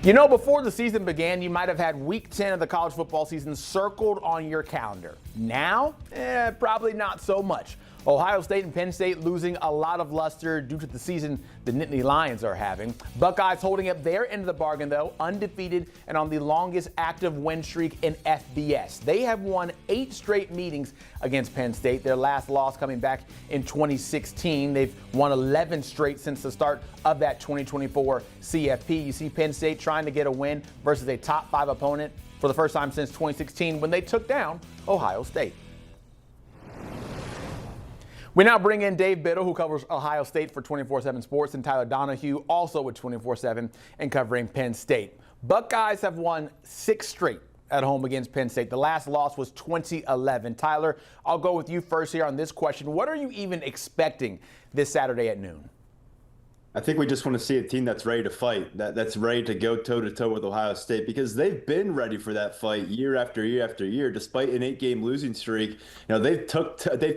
You know, before the season began, you might have had Week 10 of the college football season circled on your calendar. Now, probably not so much. Ohio State and Penn State losing a lot of luster due to the season the Nittany Lions are having. Buckeyes holding up their end of the bargain, though, undefeated and on the longest active win streak in FBS. They have won 8 straight meetings against Penn State, their last loss coming back in 2016. They've won 11 straight since the start of that 2024 CFP. You see Penn State trying to get a win versus a top 5 opponent for the first time since 2016 when they took down Ohio State. We now bring in Dave Biddle, who covers Ohio State for 24/7 Sports, and Tyler Donohue, also with 24/7 and covering Penn State. Buckeyes have won 6 straight at home against Penn State. The last loss was 2011. Tyler, I'll go with you first here on this question. What are you even expecting this Saturday at noon? I think we just want to see a team that's ready to fight, that's ready to go toe-to-toe with Ohio State, because they've been ready for that fight year after year after year, despite an 8-game losing streak. You know, they've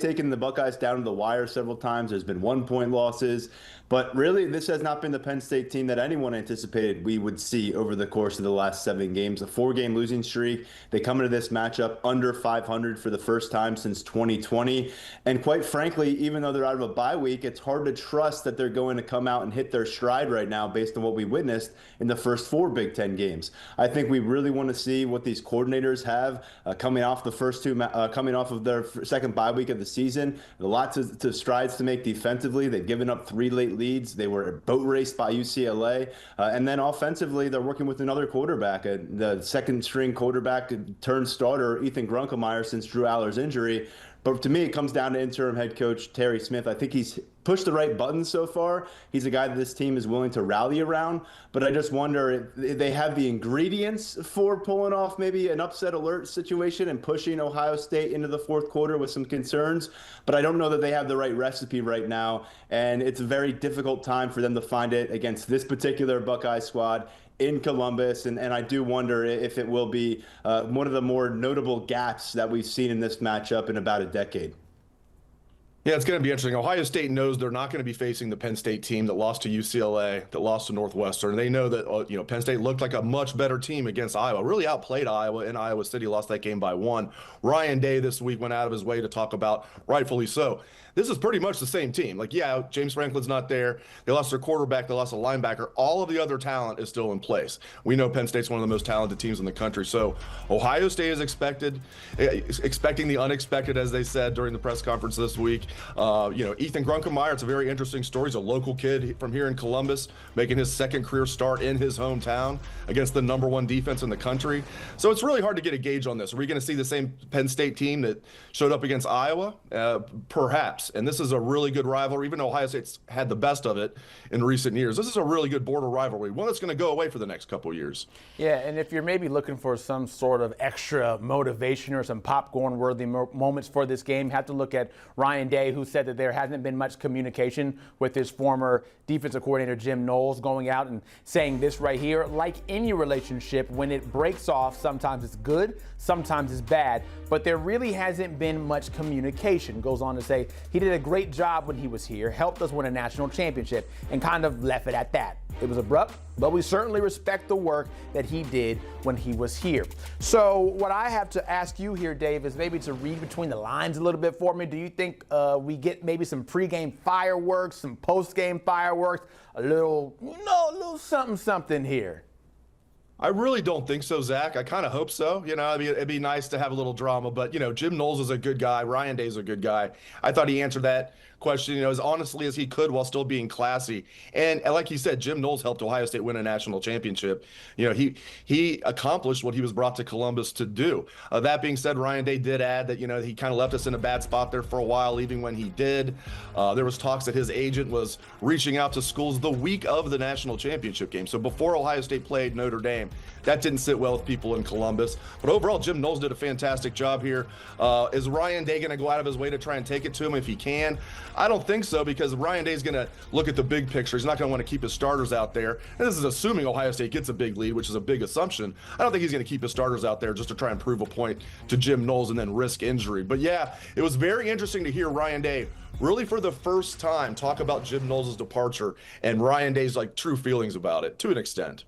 taken the Buckeyes down to the wire several times. There's been 1-point losses. But really, this has not been the Penn State team that anyone anticipated we would see over the course of the last 7 games. A 4-game losing streak. They come into this matchup under 500 for the first time since 2020. And quite frankly, even though they're out of a bye week, it's hard to trust that they're going to come out and hit their stride right now based on what we witnessed in the first 4 Big Ten games. I think we really want to see what these coordinators have coming off the first 2, coming off of their second bye week of the season. Lots of strides to make defensively. They've given up 3 late leads. They were boat raced by UCLA. And then offensively, they're working with another quarterback, the second-string quarterback turned starter, Ethan Grunkemeyer, since Drew Aller's injury. But to me, it comes down to interim head coach Terry Smith. I think he's pushed the right buttons so far. He's a guy that this team is willing to rally around. But I just wonder if they have the ingredients for pulling off maybe an upset alert situation and pushing Ohio State into the fourth quarter with some concerns. But I don't know that they have the right recipe right now. And it's a very difficult time for them to find it against this particular Buckeye squad in Columbus, and I do wonder if it will be one of the more notable gaps that we've seen in this matchup in about a decade. Yeah, it's going to be interesting. Ohio State knows they're not going to be facing the Penn State team that lost to UCLA, that lost to Northwestern. They know that Penn State looked like a much better team against Iowa, really outplayed Iowa in Iowa City, lost that game by 1. Ryan Day this week went out of his way to talk about, rightfully so, this is pretty much the same team. Like, yeah, James Franklin's not there. They lost their quarterback. They lost a linebacker. All of the other talent is still in place. We know Penn State's one of the most talented teams in the country. So Ohio State is expecting the unexpected, as they said during the press conference this week. Ethan Grunkemeyer, it's a very interesting story. He's a local kid from here in Columbus, making his second career start in his hometown against the #1 defense in the country. So it's really hard to get a gauge on this. Are we going to see the same Penn State team that showed up against Iowa? Perhaps. And this is a really good rivalry. Even though Ohio State's had the best of it in recent years, this is a really good border rivalry, one that's going to go away for the next couple of years. Yeah, and if you're maybe looking for some sort of extra motivation or some popcorn-worthy moments for this game, have to look at Ryan Day, who said that there hasn't been much communication with his former defensive coordinator, Jim Knowles, going out and saying this right here. Like any relationship, when it breaks off, sometimes it's good, sometimes it's bad, but there really hasn't been much communication. Goes on to say, he did a great job when he was here, helped us win a national championship, and kind of left it at that. It was abrupt, but we certainly respect the work that he did when he was here. So what I have to ask you here, Dave, is maybe to read between the lines a little bit for me. Do you think we get maybe some pregame fireworks, some postgame fireworks, a little something here? I really don't think so, Zach. I kind of hope so. It'd be nice to have a little drama, but Jim Knowles is a good guy. Ryan Day's a good guy. I thought he answered that question, as honestly as he could while still being classy. And like he said, Jim Knowles helped Ohio State win a national championship. He accomplished what he was brought to Columbus to do. That being said, Ryan Day did add that, he kind of left us in a bad spot there for a while, leaving when he did. There was talks that his agent was reaching out to schools the week of the national championship game. So before Ohio State played Notre Dame, that didn't sit well with people in Columbus. But overall, Jim Knowles did a fantastic job here. Is Ryan Day going to go out of his way to try and take it to him if he can? I don't think so, because Ryan Day's going to look at the big picture. He's not going to want to keep his starters out there. And this is assuming Ohio State gets a big lead, which is a big assumption. I don't think he's going to keep his starters out there just to try and prove a point to Jim Knowles and then risk injury. But yeah, it was very interesting to hear Ryan Day really for the first time talk about Jim Knowles' departure and Ryan Day's true feelings about it to an extent.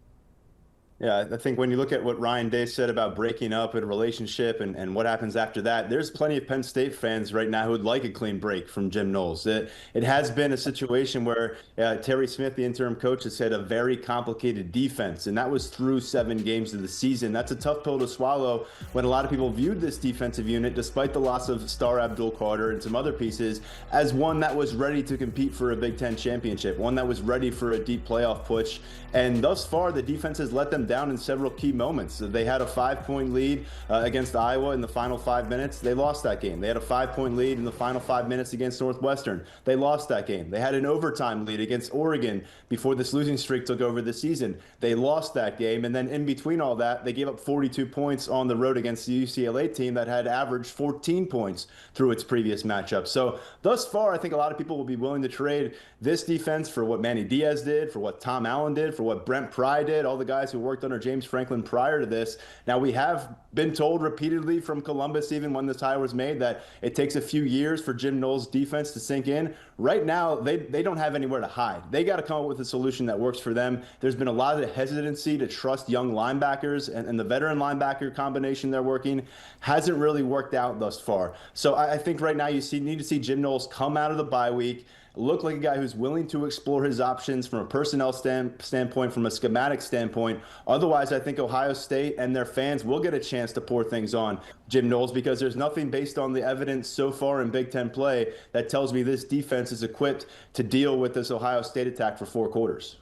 Yeah, I think when you look at what Ryan Day said about breaking up a relationship and what happens after that, there's plenty of Penn State fans right now who would like a clean break from Jim Knowles. It has been a situation where Terry Smith, the interim coach, has had a very complicated defense, and that was through 7 games of the season. That's a tough pill to swallow when a lot of people viewed this defensive unit, despite the loss of Star Abdul Carter and some other pieces, as one that was ready to compete for a Big Ten championship, one that was ready for a deep playoff push. And thus far, the defense has let them down in several key moments. They had a 5-point lead against Iowa in the final 5 minutes. They lost that game. They had a 5-point lead in the final 5 minutes against Northwestern. They lost that game. They had an overtime lead against Oregon before this losing streak took over the season. They lost that game. And then in between all that, they gave up 42 points on the road against the UCLA team that had averaged 14 points through its previous matchup. So thus far, I think a lot of people will be willing to trade this defense for what Manny Diaz did, for what Tom Allen did, for what Brent Pry did, all the guys who worked under James Franklin prior to this. Now, we have been told repeatedly from Columbus, even when this hire was made, that it takes a few years for Jim Knowles' defense to sink in. Right now, they don't have anywhere to hide. They got to come up with a solution that works for them. There's been a lot of hesitancy to trust young linebackers, and the veteran linebacker combination they're working hasn't really worked out thus far. So I think right now you need to see Jim Knowles come out of the bye week, look like a guy who's willing to explore his options from a personnel standpoint, from a schematic standpoint. Otherwise, I think Ohio State and their fans will get a chance to pour things on Jim Knowles, because there's nothing based on the evidence so far in Big Ten play that tells me this defense is equipped to deal with this Ohio State attack for 4 quarters.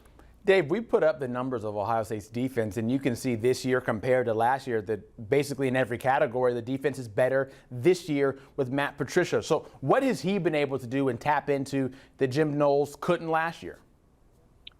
Dave, we put up the numbers of Ohio State's defense, and you can see this year compared to last year that basically in every category, the defense is better this year with Matt Patricia. So what has he been able to do and tap into that Jim Knowles couldn't last year?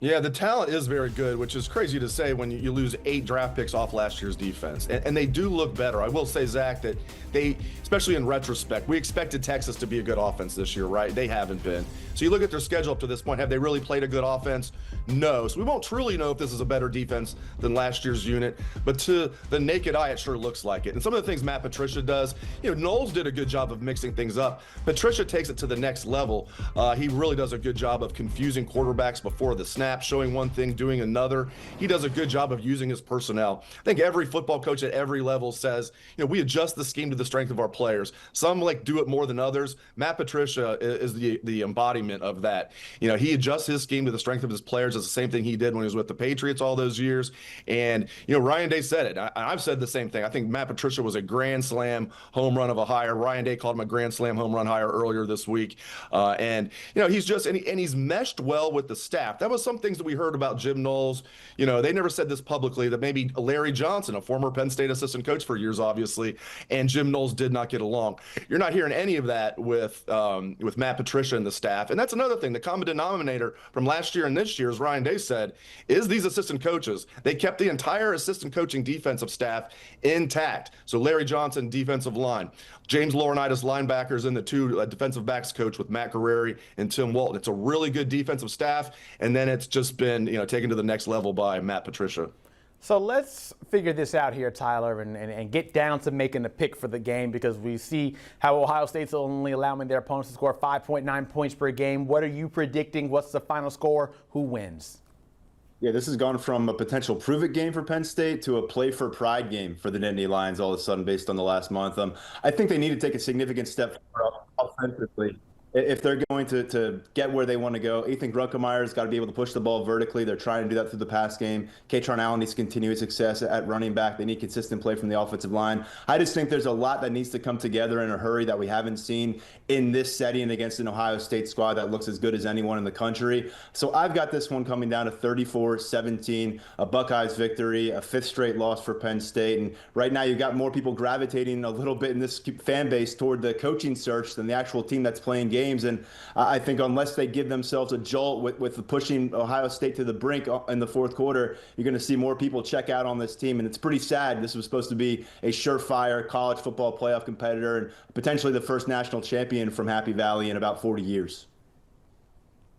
Yeah, the talent is very good, which is crazy to say when you lose 8 draft picks off last year's defense. And they do look better. I will say, Zach, that they, especially in retrospect, we expected Texas to be a good offense this year, right? They haven't been. So you look at their schedule up to this point, have they really played a good offense? No. So we won't truly know if this is a better defense than last year's unit, but to the naked eye, it sure looks like it. And some of the things Matt Patricia does, Knowles did a good job of mixing things up. Patricia takes it to the next level. He really does a good job of confusing quarterbacks before the snap, showing one thing, doing another. He does a good job of using his personnel. I think every football coach at every level says, we adjust the scheme to the strength of our players. Some do it more than others. Matt Patricia is the embodiment of that. He adjusts his scheme to the strength of his players. It's the same thing he did when he was with the Patriots all those years. And, Ryan Day said it. I've said the same thing. I think Matt Patricia was a grand slam home run of a hire. Ryan Day called him a grand slam home run hire earlier this week. He's just, and he's meshed well with the staff. That was some things that we heard about Jim Knowles. They never said this publicly, that maybe Larry Johnson, a former Penn State assistant coach for years, obviously, and Jim Knowles did not get along. You're not hearing any of that with Matt Patricia and the staff. And that's another thing. The common denominator from last year and this year, as Ryan Day said, is these assistant coaches. They kept the entire assistant coaching defensive staff intact. So Larry Johnson, defensive line. James Laurinaitis, linebackers, and the 2 defensive backs coach with Matt Guerrieri and Tim Walton. It's a really good defensive staff, and then it's just been taken to the next level by Matt Patricia. So let's figure this out here, Tyler, and get down to making the pick for the game, because we see how Ohio State's only allowing their opponents to score 5.9 points per game. What are you predicting? What's the final score? Who wins? Yeah, this has gone from a potential prove-it game for Penn State to a play-for-pride game for the Nittany Lions all of a sudden based on the last month. I think they need to take a significant step forward offensively if they're going to get where they want to go. Ethan Grunkemeier's got to be able to push the ball vertically. They're trying to do that through the pass game. Katron Allen needs to continue his success at running back. They need consistent play from the offensive line. I just think there's a lot that needs to come together in a hurry that we haven't seen in this setting against an Ohio State squad that looks as good as anyone in the country. So I've got this one coming down to 34-17, a Buckeyes victory, a 5th straight loss for Penn State. And right now you've got more people gravitating a little bit in this fan base toward the coaching search than the actual team that's playing games. And I think unless they give themselves a jolt with pushing Ohio State to the brink in the 4th quarter, you're going to see more people check out on this team. And it's pretty sad. This was supposed to be a surefire college football playoff competitor and potentially the first national champion from Happy Valley in about 40 years.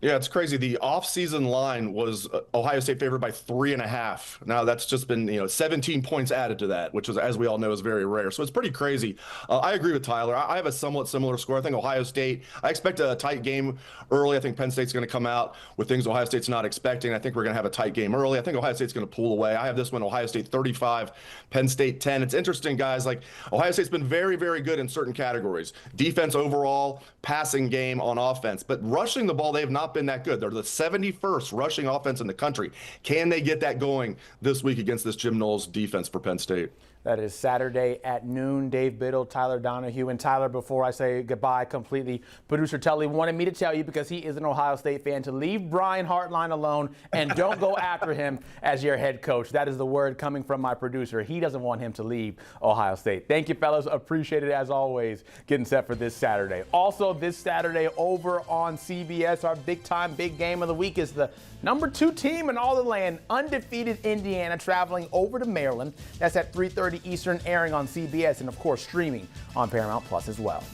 Yeah, it's crazy. The offseason line was Ohio State favored by 3.5. Now that's just been, 17 points added to that, which is, as we all know, is very rare. So it's pretty crazy. I agree with Tyler. I have a somewhat similar score. I think Ohio State, I expect a tight game early. I think Penn State's going to come out with things Ohio State's not expecting. I think we're going to have a tight game early. I think Ohio State's going to pull away. I have this one, Ohio State 35, Penn State 10. It's interesting, guys. Like, Ohio State's been very, very good in certain categories. Defense overall, passing game on offense. But rushing the ball, they have not been that good. They're the 71st rushing offense in the country. Can they get that going this week against this Jim Knowles defense for Penn State? That is Saturday at noon. Dave Biddle, Tyler Donohue. And Tyler, before I say goodbye completely, producer Tully wanted me to tell you, because he is an Ohio State fan, to leave Brian Hartline alone and don't go after him as your head coach. That is the word coming from my producer. He doesn't want him to leave Ohio State. Thank you, fellas. Appreciate it as always, getting set for this Saturday. Also, this Saturday over on CBS, our big game of the week is the number 2 team in all the land, undefeated Indiana, traveling over to Maryland. That's at 3:30 Eastern, airing on CBS and, of course, streaming on Paramount Plus as well.